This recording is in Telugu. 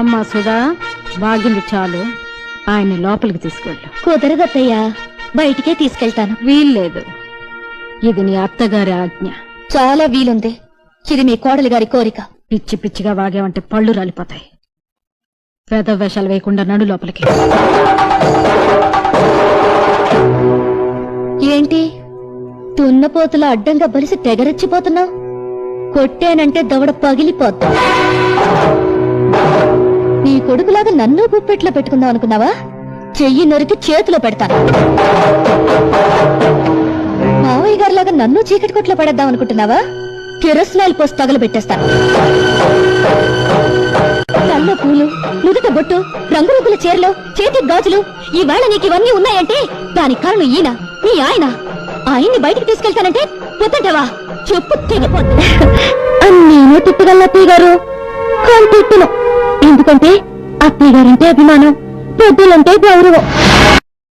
అమ్మా సుధా, వాగింది చాలు, ఆయన లోపలికి తీసుకెళ్ళు. కుదరదత్తయ్యా, బయటికే తీసుకెళ్తాను. వీల్లేదు, ఇది నీ అత్తగారి ఆజ్ఞ. చాలా వీలుంది, ఇది మీ కోడలి గారి కోరిక. పిచ్చి పిచ్చిగా వాగావంటే పళ్ళు రాలిపోతాయి. పెద్ద వేషాలు వేయకుండా నడు లోపలికి. ఏంటి తున్నపోతుల అడ్డంగా బలిసి తెగరెచ్చిపోతున్నావు? కొట్టేనంటే దవడ పగిలిపోద్దా. నీ కొడుకులాగా నన్ను గుప్పెట్లో పెట్టుకుందాం అనుకున్నావా? చెయ్యి నొరికి చేతిలో పెడతాను. మావయ్య గారిలాగా నన్ను చీకటి కొట్లో పడేద్దాం అనుకుంటున్నావా? కిరసనాయిల్ పోసి తగలబెట్టేస్తాను. కళ్ళ పూలు, నుదుట బొట్టు, రంగురంగుల చీరలు, చేతికి గాజులు, ఈవేళ నీకు ఇవన్నీ ఉన్నాయంటే దానికి కారణం ఈయన, నీ ఆయన. ఆయన్ని బయటికి తీసుకెళ్తానంటే పొద్దుంటావా? చెప్పు తెగిపోద్ది. నేను తిట్టగలను అత్తయ్య గారు, కానీ తిట్టును. ఎందుకంటే అత్తయ్య గారంటే అభిమానం, పెద్దలంటే గౌరవం.